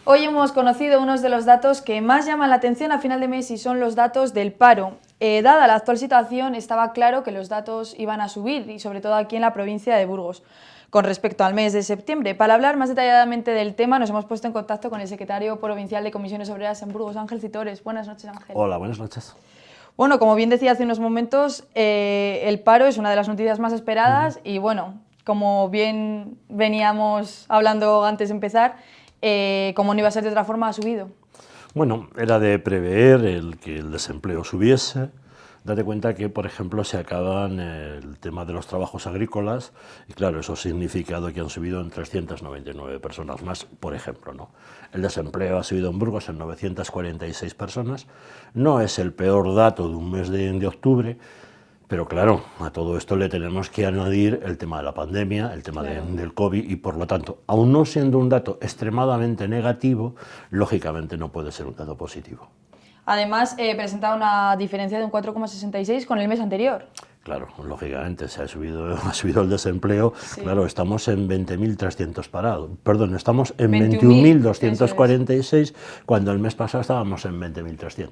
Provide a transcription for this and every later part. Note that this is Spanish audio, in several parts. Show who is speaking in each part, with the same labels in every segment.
Speaker 1: Hoy hemos conocido unos de los datos que más llaman la atención a final de mes y son los datos del paro. Dada la actual situación, estaba claro que los datos iban a subir y sobre todo aquí en la provincia de Burgos con respecto al mes de septiembre. Para hablar más detalladamente del tema nos hemos puesto en contacto con el secretario provincial de Comisiones Obreras en Burgos, Ángel Citores. Buenas noches, Ángel.
Speaker 2: Hola, buenas noches.
Speaker 1: Bueno, como bien decía hace unos momentos, el paro es una de las noticias más esperadas y bueno, como bien veníamos hablando antes de empezar, como no iba a ser de otra forma, ha subido.
Speaker 2: Bueno, era de prever que el desempleo subiese. Date cuenta que, por ejemplo, se acaban el tema de los trabajos agrícolas y claro, eso ha significado que han subido en 399 personas más, por ejemplo, ¿no? El desempleo ha subido en Burgos en 946 personas. No es el peor dato de un mes de octubre, pero claro, a todo esto le tenemos que añadir el tema de la pandemia, el tema del COVID y por lo tanto, aun no siendo un dato extremadamente negativo, lógicamente no puede ser un dato positivo.
Speaker 1: Además, presenta una diferencia de un 4,66 con el mes anterior.
Speaker 2: Claro, lógicamente ha subido el desempleo. Sí. Claro, estamos en 20.300 parados. Perdón, estamos en 21.246 cuando el mes pasado estábamos en 20.300.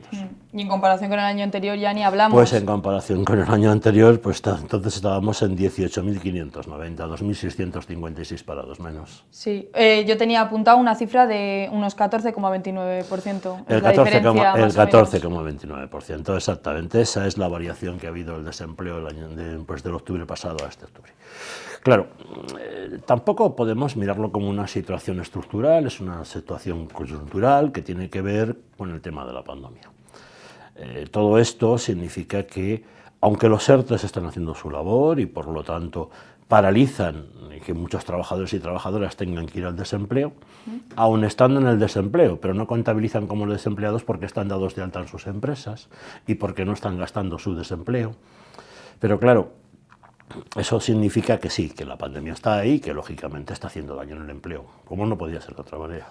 Speaker 1: Y en comparación con el año anterior ya ni hablamos.
Speaker 2: Pues en comparación con el año anterior, pues entonces estábamos en 18.590, 2.656 parados menos.
Speaker 1: Sí, yo tenía apuntado una cifra de unos 14,29%.
Speaker 2: El 14,29%, exactamente. Esa es la variación que ha habido el desempleo del octubre pasado a este octubre. Claro, tampoco podemos mirarlo como una situación estructural, es una situación coyuntural que tiene que ver con el tema de la pandemia. Todo esto significa que, aunque los ERTEs están haciendo su labor y por lo tanto paralizan que muchos trabajadores y trabajadoras tengan que ir al desempleo, aun estando en el desempleo, pero no contabilizan como desempleados porque están dados de alta en sus empresas y porque no están gastando su desempleo. Pero claro, eso significa que sí, que la pandemia está ahí, que lógicamente está haciendo daño en el empleo, como no podía ser de otra manera.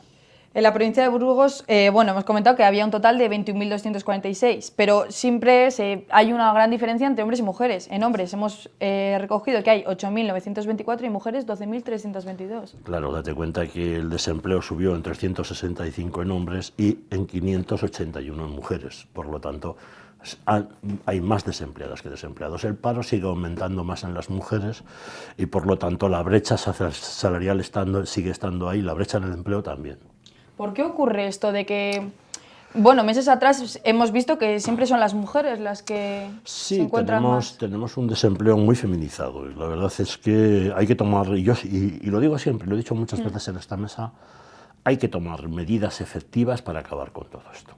Speaker 1: En la provincia de Burgos, bueno, hemos comentado que había un total de 21.246, pero siempre hay una gran diferencia entre hombres y mujeres. En hombres hemos recogido que hay 8.924 y mujeres 12.322.
Speaker 2: Claro, date cuenta que el desempleo subió en 365 en hombres y en 581 en mujeres, por lo tanto hay más desempleadas que desempleados. El paro sigue aumentando más en las mujeres y por lo tanto la brecha salarial sigue estando ahí, la brecha en el empleo también.
Speaker 1: ¿Por qué ocurre esto de que, bueno, meses atrás hemos visto que siempre son las mujeres las que se encuentran más?
Speaker 2: Sí, tenemos un desempleo muy feminizado. La verdad es que hay que tomar, y lo digo siempre, lo he dicho muchas veces en esta mesa, hay que tomar medidas efectivas para acabar con todo esto.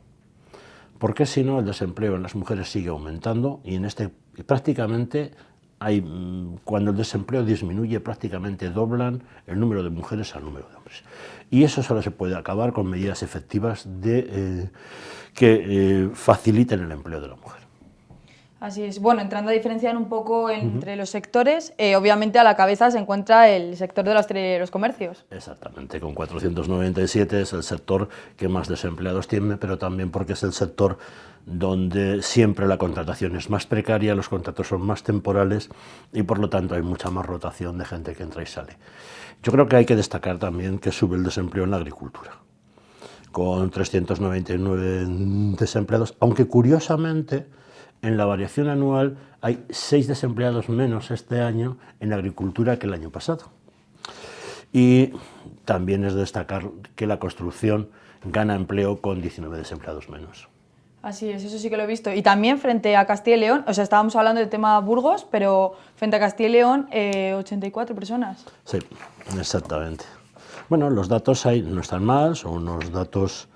Speaker 2: Porque si no, el desempleo en las mujeres sigue aumentando y prácticamente cuando el desempleo disminuye, prácticamente doblan el número de mujeres al número de hombres. Y eso solo se puede acabar con medidas efectivas que faciliten el empleo de la mujer.
Speaker 1: Así es. Bueno, entrando a diferenciar un poco entre los sectores, obviamente a la cabeza se encuentra el sector de los comercios.
Speaker 2: Exactamente, con 497 es el sector que más desempleados tiene, pero también porque es el sector donde siempre la contratación es más precaria, los contratos son más temporales y por lo tanto hay mucha más rotación de gente que entra y sale. Yo creo que hay que destacar también que sube el desempleo en la agricultura, con 399 desempleados, aunque curiosamente en la variación anual hay 6 desempleados menos este año en agricultura que el año pasado. Y también es destacar que la construcción gana empleo con 19 desempleados menos.
Speaker 1: Así es, eso sí que lo he visto. Y también frente a Castilla y León, o sea, estábamos hablando del tema Burgos, pero frente a Castilla y León, 84 personas.
Speaker 2: Sí, exactamente. Bueno, los datos ahí no están mal, son unos datos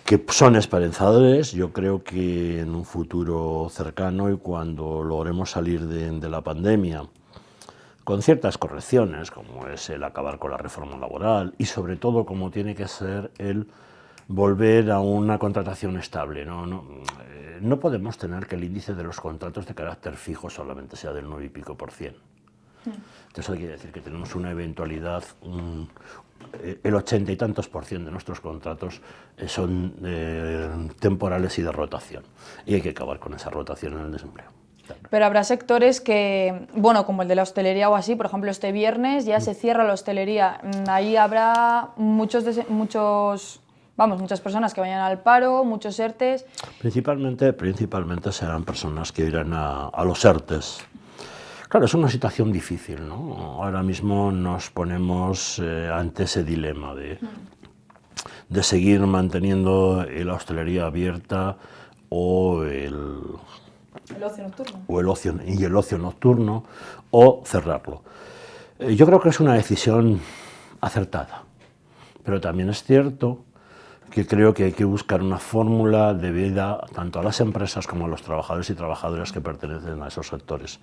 Speaker 2: que son esperanzadores. Yo creo que en un futuro cercano y cuando logremos salir de la pandemia, con ciertas correcciones, como es el acabar con la reforma laboral y sobre todo como tiene que ser el volver a una contratación estable. No podemos tener que el índice de los contratos de carácter fijo solamente sea del 9 y pico %. Entonces eso quiere decir que tenemos una eventualidad, el 80 y tantos % de nuestros contratos son temporales y de rotación. Y hay que acabar con esa rotación en el desempleo.
Speaker 1: Pero habrá sectores que, bueno, como el de la hostelería o así, por ejemplo, este viernes ya se cierra la hostelería. Ahí habrá muchas personas que vayan al paro, muchos ERTES.
Speaker 2: Principalmente serán personas que irán a los ERTES. Claro, es una situación difícil, ¿no? Ahora mismo nos ponemos ante ese dilema de seguir manteniendo la hostelería abierta o el ocio nocturno o cerrarlo. Yo creo que es una decisión acertada, pero también es cierto que creo que hay que buscar una fórmula de vida tanto a las empresas como a los trabajadores y trabajadoras que pertenecen a esos sectores.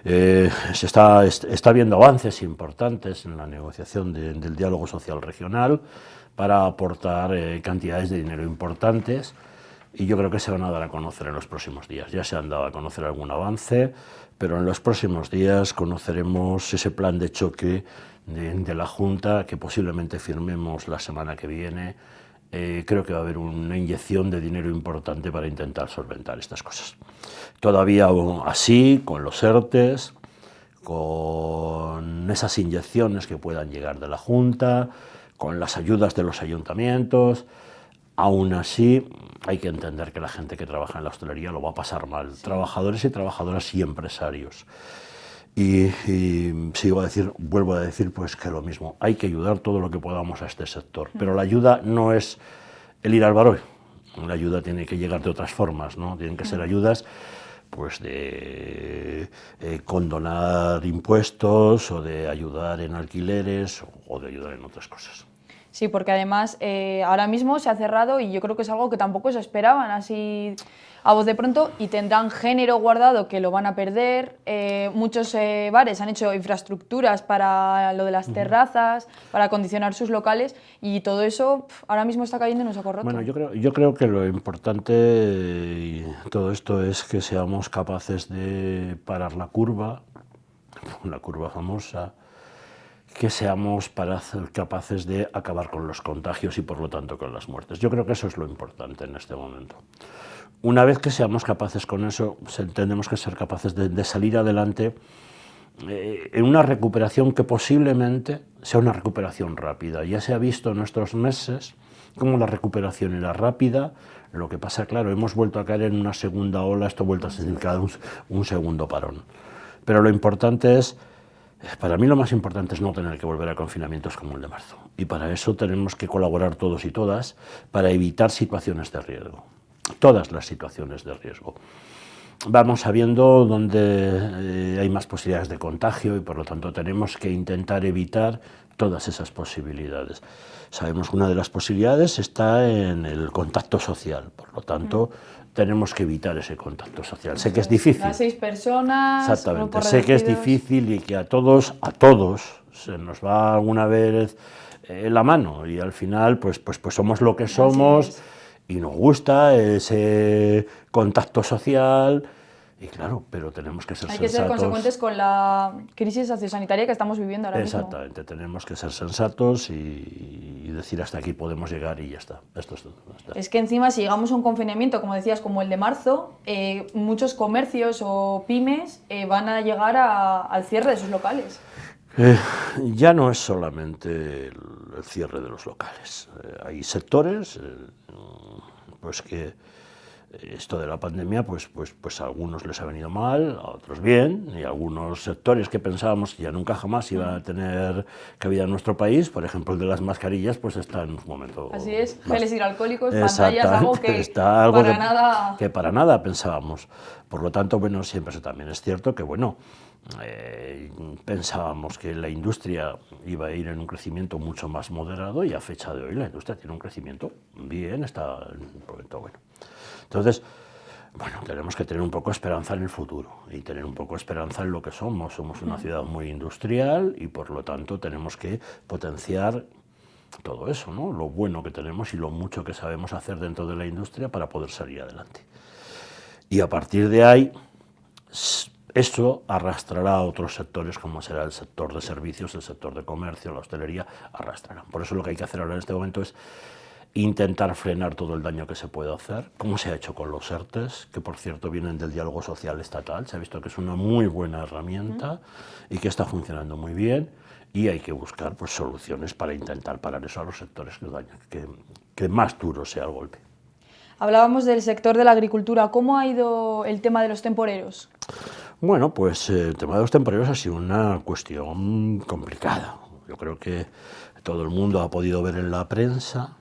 Speaker 2: Está habiendo avances importantes en la negociación del diálogo social regional para aportar cantidades de dinero importantes, y yo creo que se van a dar a conocer en los próximos días. Ya se han dado a conocer algún avance, pero en los próximos días conoceremos ese plan de choque de la Junta, que posiblemente firmemos la semana que viene. Creo que va a haber una inyección de dinero importante para intentar solventar estas cosas. Todavía así, con los ERTES, con esas inyecciones que puedan llegar de la Junta, con las ayudas de los ayuntamientos, aún así hay que entender que la gente que trabaja en la hostelería lo va a pasar mal, sí. Trabajadores y trabajadoras y empresarios. Y vuelvo a decir pues que lo mismo, hay que ayudar todo lo que podamos a este sector, pero la ayuda no es el ir al bar. La ayuda tiene que llegar de otras formas, ¿no? Tienen que ser ayudas pues de condonar impuestos, o de ayudar en alquileres, o de ayudar en otras cosas.
Speaker 1: Sí, porque además ahora mismo se ha cerrado y yo creo que es algo que tampoco se esperaban así a voz de pronto, y tendrán género guardado que lo van a perder. Muchos bares han hecho infraestructuras para lo de las terrazas, para acondicionar sus locales, y todo eso ahora mismo está cayendo en un saco roto.
Speaker 2: Bueno, yo creo que lo importante de todo esto es que seamos capaces de parar la curva famosa, que seamos capaces de acabar con los contagios y por lo tanto con las muertes. Yo creo que eso es lo importante en este momento. Una vez que seamos capaces con eso, tenemos que ser capaces de salir adelante en una recuperación que posiblemente sea una recuperación rápida. Ya se ha visto en estos meses cómo la recuperación era rápida. Lo que pasa, claro, hemos vuelto a caer en una segunda ola, esto ha vuelto a significar un segundo parón. Pero lo importante es, para mí lo más importante es no tener que volver a confinamientos como el de marzo. Y para eso tenemos que colaborar todos y todas para evitar situaciones de riesgo. Todas las situaciones de riesgo. Vamos sabiendo dónde hay más posibilidades de contagio y por lo tanto tenemos que intentar evitar todas esas posibilidades. Sabemos que una de las posibilidades está en el contacto social, por lo tanto tenemos que evitar ese contacto social. Sé que es difícil.
Speaker 1: Las 6 personas.
Speaker 2: Exactamente, sé que es difícil y que a todos se nos va alguna vez la mano y al final pues somos lo que somos. Y nos gusta ese contacto social, y claro, pero tenemos que ser sensatos.
Speaker 1: Hay que ser consecuentes con la crisis sociosanitaria que estamos viviendo ahora mismo.
Speaker 2: Exactamente, tenemos que ser sensatos y decir hasta aquí podemos llegar y ya está. Esto es todo.
Speaker 1: Es que encima si llegamos a un confinamiento, como decías, como el de marzo, muchos comercios o pymes van a llegar al cierre de sus locales.
Speaker 2: Ya no es solamente el cierre de los locales. Hay sectores pues que esto de la pandemia pues a algunos les ha venido mal, a otros bien, y algunos sectores que pensábamos que ya nunca jamás iban a tener cabida en nuestro país, por ejemplo el de las mascarillas, pues está en un momento.
Speaker 1: Así es, geles hidroalcohólicos, pantallas, algo
Speaker 2: que para nada pensábamos. Por lo tanto, bueno, siempre eso también es cierto que bueno, pensábamos que la industria iba a ir en un crecimiento mucho más moderado, y a fecha de hoy la industria tiene un crecimiento bien, está en un momento bueno. Entonces, bueno, tenemos que tener un poco de esperanza en el futuro y tener un poco de esperanza en lo que somos. Somos una ciudad muy industrial y por lo tanto tenemos que potenciar todo eso, ¿no? Lo bueno que tenemos y lo mucho que sabemos hacer dentro de la industria para poder salir adelante. Y a partir de ahí, esto arrastrará a otros sectores, como será el sector de servicios, el sector de comercio, la hostelería, arrastrarán. Por eso lo que hay que hacer ahora en este momento es intentar frenar todo el daño que se puede hacer, como se ha hecho con los ERTEs, que por cierto vienen del diálogo social estatal. Se ha visto que es una muy buena herramienta y que está funcionando muy bien, y hay que buscar pues soluciones para intentar parar eso a los sectores que más duro sea el golpe.
Speaker 1: Hablábamos del sector de la agricultura. ¿Cómo ha ido el tema de los temporeros?
Speaker 2: Bueno, pues el tema de los temporeros ha sido una cuestión complicada. Yo creo que todo el mundo ha podido ver en la prensa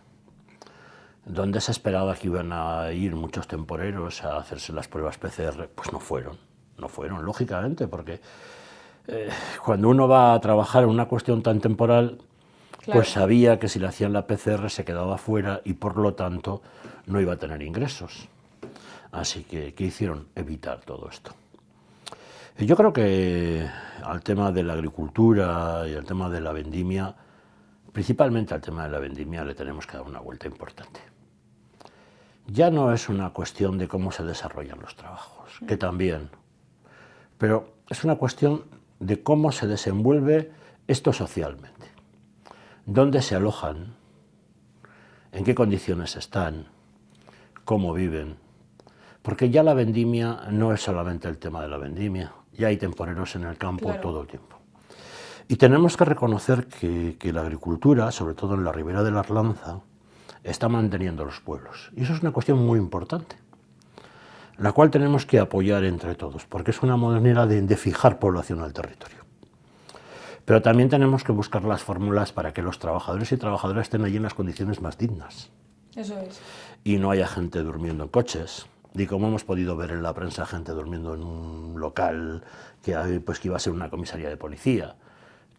Speaker 2: donde se esperaba que iban a ir muchos temporeros a hacerse las pruebas PCR. Pues no fueron, lógicamente, porque cuando uno va a trabajar en una cuestión tan temporal, claro, pues sabía que si le hacían la PCR se quedaba fuera y por lo tanto no iba a tener ingresos. Así que, ¿qué hicieron? Evitar todo esto. Yo creo que al tema de la agricultura y al tema de la vendimia, principalmente al tema de la vendimia, le tenemos que dar una vuelta importante. Ya no es una cuestión de cómo se desarrollan los trabajos, que también, pero es una cuestión de cómo se desenvuelve esto socialmente. ¿Dónde se alojan? ¿En qué condiciones están? ¿Cómo viven? Porque ya la vendimia no es solamente el tema de la vendimia, ya hay temporeros en el campo, claro, todo el tiempo. Y tenemos que reconocer que la agricultura, sobre todo en la ribera de la Arlanza, está manteniendo los pueblos. Y eso es una cuestión muy importante, la cual tenemos que apoyar entre todos, porque es una manera de fijar población al territorio. Pero también tenemos que buscar las fórmulas para que los trabajadores y trabajadoras estén allí en las condiciones más dignas.
Speaker 1: Eso es.
Speaker 2: Y no haya gente durmiendo en coches, y como hemos podido ver en la prensa, gente durmiendo en un local que iba a ser una comisaría de policía.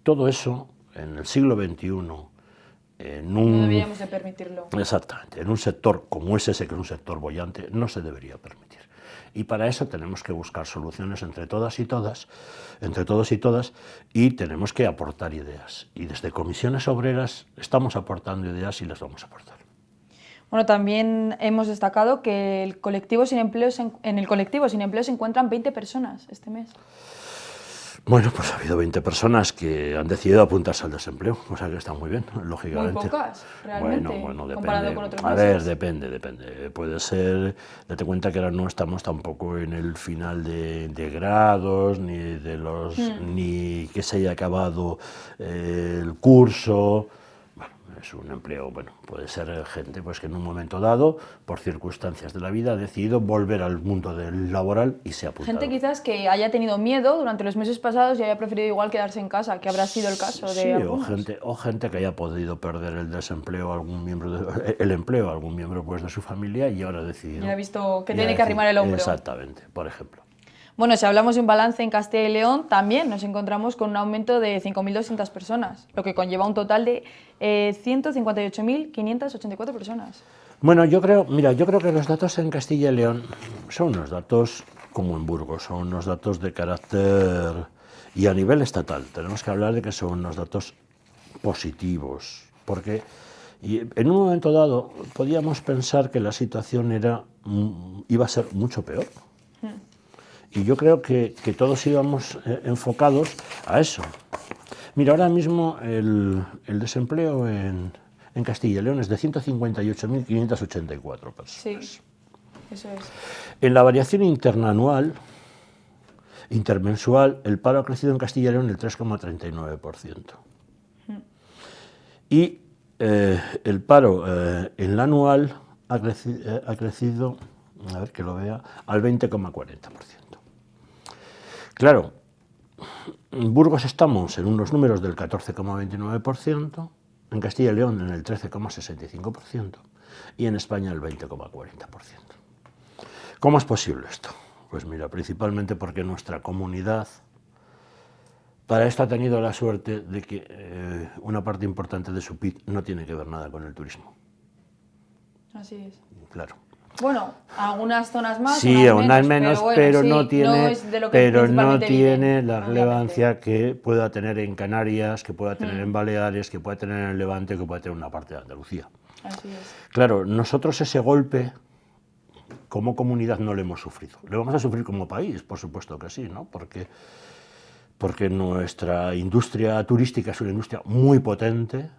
Speaker 2: Todo eso, en el siglo XXI,
Speaker 1: no deberíamos de permitirlo.
Speaker 2: Exactamente, en un sector como ese, que es un sector boyante, no se debería permitir. Y para eso tenemos que buscar soluciones entre todas y todas, entre todos y todas, y tenemos que aportar ideas. Y desde Comisiones Obreras estamos aportando ideas y las vamos a aportar.
Speaker 1: Bueno, también hemos destacado que en el colectivo sin empleo se encuentran 20 personas este mes.
Speaker 2: Bueno, pues ha habido 20 personas que han decidido apuntarse al desempleo, o sea que está muy bien, lógicamente.
Speaker 1: Muy pocas, realmente,
Speaker 2: bueno, depende.
Speaker 1: Comparado con otros
Speaker 2: meses.
Speaker 1: A
Speaker 2: ver, depende. Puede ser, date cuenta que ahora no estamos tampoco en el final de grados, ni que se haya acabado el curso. Es un empleo, puede ser gente pues que en un momento dado, por circunstancias de la vida, ha decidido volver al mundo del laboral y se ha apuntado.
Speaker 1: Gente quizás que haya tenido miedo durante los meses pasados y haya preferido igual quedarse en casa, que habrá sido el caso de algunos.
Speaker 2: O gente que haya podido perder el desempleo, algún miembro pues, de su familia y ahora ha decidido.
Speaker 1: Y ha visto que tiene que arrimar el hombro.
Speaker 2: Exactamente, por ejemplo.
Speaker 1: Bueno, si hablamos de un balance en Castilla y León, también nos encontramos con un aumento de 5.200 personas, lo que conlleva un total de 158.584 personas.
Speaker 2: Bueno, yo creo que los datos en Castilla y León son unos datos como en Burgos, son unos datos de carácter y a nivel estatal. Tenemos que hablar de que son unos datos positivos, porque en un momento dado podíamos pensar que la situación iba a ser mucho peor. Y yo creo que todos íbamos enfocados a eso. Mira, ahora mismo el desempleo en Castilla y León es de 158.584 personas.
Speaker 1: Sí, eso es.
Speaker 2: En la variación intermensual, el paro ha crecido en Castilla y León el 3,39%. Y el paro en la anual ha crecido, a ver que lo vea, al 20,40%. Claro, en Burgos estamos en unos números del 14,29%, en Castilla y León en el 13,65% y en España el 20,40%. ¿Cómo es posible esto? Pues mira, principalmente porque nuestra comunidad para esto ha tenido la suerte de que una parte importante de su PIB no tiene que ver nada con el turismo.
Speaker 1: Así es.
Speaker 2: Claro.
Speaker 1: Bueno, algunas zonas más,
Speaker 2: sí,
Speaker 1: unas
Speaker 2: menos,
Speaker 1: pero
Speaker 2: no tiene la relevancia
Speaker 1: obviamente
Speaker 2: que pueda tener en Canarias, que pueda tener en Baleares, que pueda tener en el Levante, que pueda tener en una parte de Andalucía.
Speaker 1: Así es.
Speaker 2: Claro, nosotros ese golpe como comunidad no lo hemos sufrido. Lo vamos a sufrir como país, por supuesto que sí, ¿no? Porque nuestra industria turística es una industria muy potente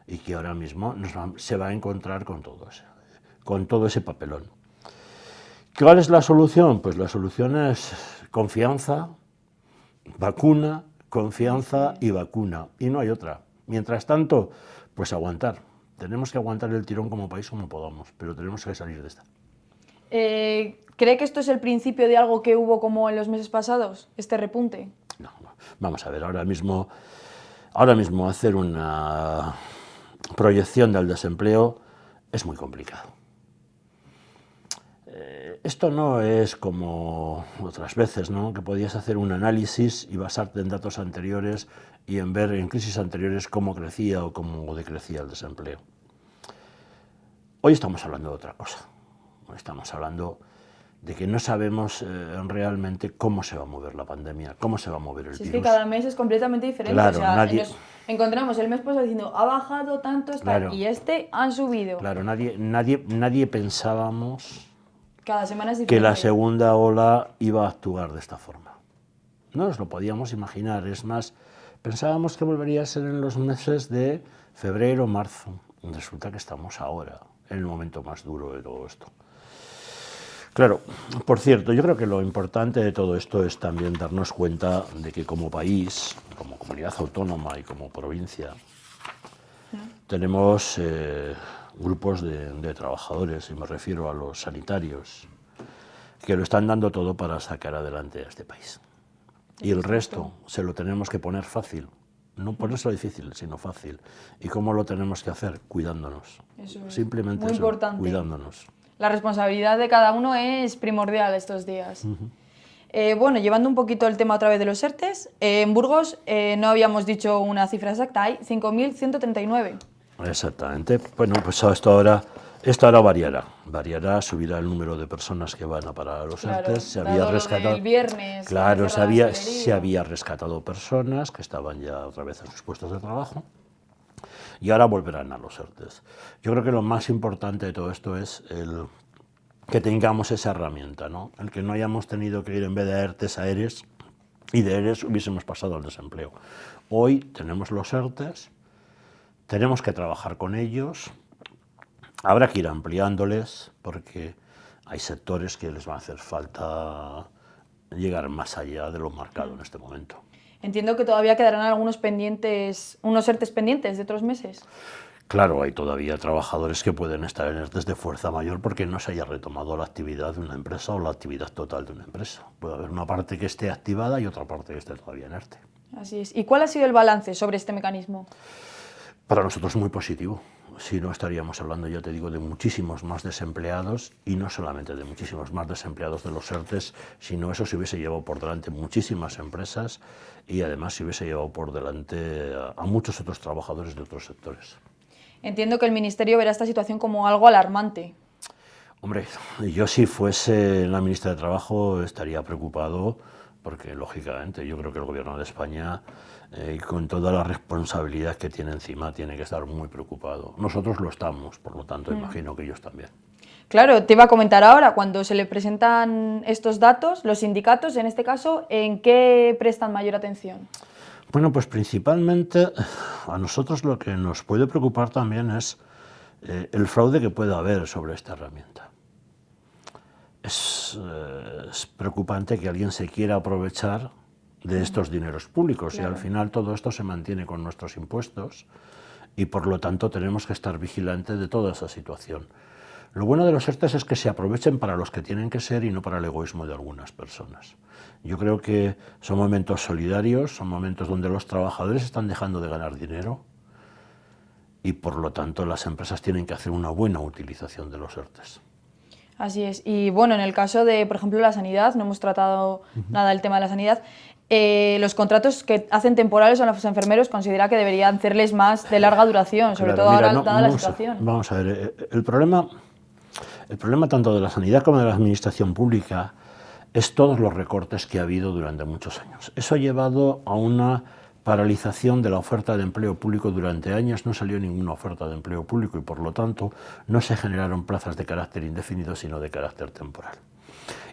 Speaker 2: y que ahora mismo se va a encontrar con todo ese papelón. ¿Cuál es la solución? Pues la solución es confianza, vacuna, confianza y vacuna, y no hay otra. Mientras tanto, pues aguantar. Tenemos que aguantar el tirón como país como podamos, pero tenemos que salir de esta.
Speaker 1: ¿Cree que esto es el principio de algo que hubo como en los meses pasados, este repunte?
Speaker 2: No. Vamos a ver, ahora mismo hacer una proyección del desempleo es muy complicado. Esto no es como otras veces, ¿no?, que podías hacer un análisis y basarte en datos anteriores y en ver en crisis anteriores cómo crecía o cómo decrecía el desempleo. Hoy estamos hablando de otra cosa. Hoy estamos hablando de que no sabemos realmente cómo se va a mover la pandemia, cómo se va a mover el virus.
Speaker 1: Es que cada mes es completamente diferente.
Speaker 2: Claro,
Speaker 1: o sea,
Speaker 2: nadie...
Speaker 1: nos encontramos el mes pasado diciendo ha bajado tanto
Speaker 2: Claro.
Speaker 1: y han subido.
Speaker 2: Claro, nadie pensábamos
Speaker 1: Cada semana es diferente.
Speaker 2: que la segunda ola iba a actuar de esta forma. No nos lo podíamos imaginar, es más, pensábamos que volvería a ser en los meses de febrero, marzo. Resulta que estamos ahora, en el momento más duro de todo esto. Claro, por cierto, yo creo que lo importante de todo esto es también darnos cuenta de que como país, como comunidad autónoma y como provincia, tenemos grupos de trabajadores, y me refiero a los sanitarios, que lo están dando todo para sacar adelante a este país. Y el resto se lo tenemos que poner fácil, no ponérselo difícil, sino fácil. ¿Y cómo lo tenemos que hacer? Cuidándonos.
Speaker 1: Eso es
Speaker 2: Simplemente
Speaker 1: muy
Speaker 2: eso,
Speaker 1: importante.
Speaker 2: cuidándonos.
Speaker 1: La responsabilidad de cada uno es primordial estos días. Bueno, llevando un poquito el tema otra vez de los ERTEs, en Burgos no habíamos dicho una cifra exacta, hay 5.139.
Speaker 2: Exactamente. Bueno, pues esto ahora variará, subirá el número de personas que van a parar a los ERTEs. Se había rescatado
Speaker 1: el viernes.
Speaker 2: Claro, se había rescatado personas que estaban ya otra vez en sus puestos de trabajo y ahora volverán a los ERTEs. Yo creo que lo más importante de todo esto es que tengamos esa herramienta, ¿no? El que no hayamos tenido que ir en vez de ERTEs a ERES, y de ERES hubiésemos pasado al desempleo. Hoy tenemos los ERTEs, tenemos que trabajar con ellos, habrá que ir ampliándoles porque hay sectores que les va a hacer falta llegar más allá de lo marcado en este momento.
Speaker 1: Entiendo que todavía quedarán algunos pendientes, unos ERTEs pendientes de otros meses.
Speaker 2: Claro, hay todavía trabajadores que pueden estar en ERTEs de fuerza mayor porque no se haya retomado la actividad de una empresa o la actividad total de una empresa. Puede haber una parte que esté activada y otra parte que esté todavía en ERTE.
Speaker 1: Así es. ¿Y cuál ha sido el balance sobre este mecanismo?
Speaker 2: Para nosotros muy positivo. Si no, estaríamos hablando, ya te digo, de muchísimos más desempleados, y no solamente de muchísimos más desempleados de los ERTEs, sino eso se hubiese llevado por delante muchísimas empresas y además se hubiese llevado por delante a muchos otros trabajadores de otros sectores.
Speaker 1: Entiendo que el Ministerio verá esta situación como algo alarmante.
Speaker 2: Hombre, yo si fuese la ministra de Trabajo estaría preocupado porque, lógicamente, yo creo que el Gobierno de España, con toda la responsabilidad que tiene encima, tiene que estar muy preocupado. Nosotros lo estamos, por lo tanto, imagino que ellos también.
Speaker 1: Claro, te iba a comentar ahora, cuando se le presentan estos datos, los sindicatos, en este caso, ¿en qué prestan mayor atención?
Speaker 2: Bueno, pues principalmente a nosotros lo que nos puede preocupar también es el fraude que pueda haber sobre esta herramienta. Es preocupante que alguien se quiera aprovechar de estos dineros públicos, claro. Y al final todo esto se mantiene con nuestros impuestos y por lo tanto tenemos que estar vigilantes de toda esa situación. Lo bueno de los ERTEs es que se aprovechen para los que tienen que ser y no para el egoísmo de algunas personas. Yo creo que son momentos solidarios, son momentos donde los trabajadores están dejando de ganar dinero y por lo tanto las empresas tienen que hacer una buena utilización de los ERTEs.
Speaker 1: Así es. Y bueno, en el caso de, por ejemplo, la sanidad, no hemos tratado nada del tema de la sanidad, los contratos que hacen temporales a los enfermeros considera que deberían hacerles más de larga duración, sobre todo ahora dada la situación.
Speaker 2: Vamos a ver, el problema tanto de la sanidad como de la administración pública es todos los recortes que ha habido durante muchos años. Eso ha llevado a una paralización de la oferta de empleo público durante años, no salió ninguna oferta de empleo público y por lo tanto no se generaron plazas de carácter indefinido sino de carácter temporal.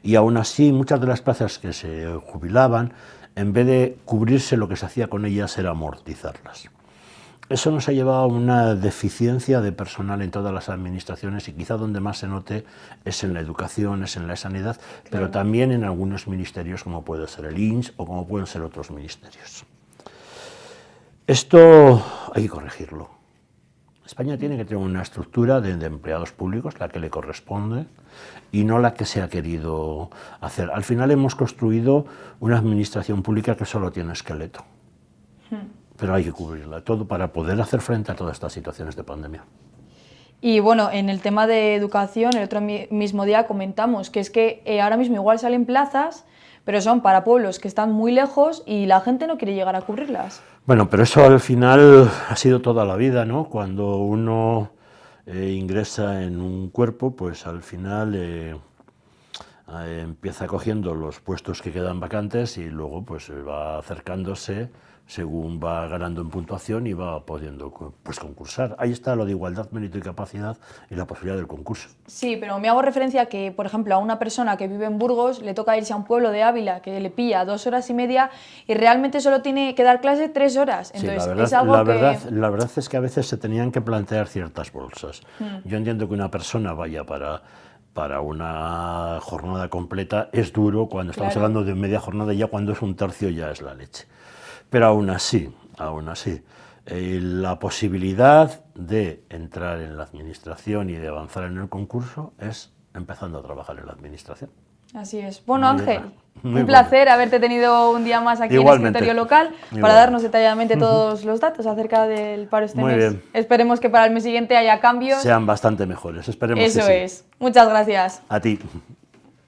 Speaker 2: Y aún así muchas de las plazas que se jubilaban, en vez de cubrirse lo que se hacía con ellas era amortizarlas. Eso nos ha llevado a una deficiencia de personal en todas las administraciones y quizá donde más se note es en la educación, es en la sanidad,
Speaker 1: Claro.
Speaker 2: pero también en algunos ministerios como puede ser el INS o como pueden ser otros ministerios. Esto hay que corregirlo. España tiene que tener una estructura de empleados públicos, la que le corresponde, y no la que se ha querido hacer. Al final hemos construido una administración pública que solo tiene esqueleto. Pero hay que cubrirla, todo para poder hacer frente a todas estas situaciones de pandemia.
Speaker 1: Y bueno, en el tema de educación, el otro mismo día comentamos que es que ahora mismo igual salen plazas, pero son para pueblos que están muy lejos y la gente no quiere llegar a cubrirlas.
Speaker 2: Bueno, pero eso al final ha sido toda la vida, ¿no? Cuando uno ingresa en un cuerpo, pues al final empieza cogiendo los puestos que quedan vacantes y luego pues va acercándose según va ganando en puntuación y va pudiendo pues, concursar. Ahí está lo de igualdad, mérito y capacidad y la posibilidad del concurso.
Speaker 1: Sí, pero me hago referencia a que, por ejemplo, a una persona que vive en Burgos le toca irse a un pueblo de Ávila que le pilla 2 horas y media y realmente solo tiene que dar clase 3 horas. Entonces,
Speaker 2: sí, la verdad,
Speaker 1: es algo
Speaker 2: la verdad es que a veces se tenían que plantear ciertas bolsas. Yo entiendo que una persona vaya para una jornada completa es duro cuando estamos hablando de media jornada, ya cuando es un tercio ya es la leche. Pero aún así, la posibilidad de entrar en la administración y de avanzar en el concurso es empezando a trabajar en la administración.
Speaker 1: Así es. Bueno,
Speaker 2: Muy
Speaker 1: Ángel,
Speaker 2: bien.
Speaker 1: un placer haberte tenido un día más aquí
Speaker 2: Igualmente.
Speaker 1: en Escritorio Local para
Speaker 2: Igualmente.
Speaker 1: darnos detalladamente todos los datos acerca del paro este
Speaker 2: Muy
Speaker 1: mes.
Speaker 2: bien.
Speaker 1: Esperemos que para el mes siguiente haya cambios.
Speaker 2: Sean bastante mejores, esperemos
Speaker 1: Eso
Speaker 2: que sí.
Speaker 1: es. Muchas gracias.
Speaker 2: A ti.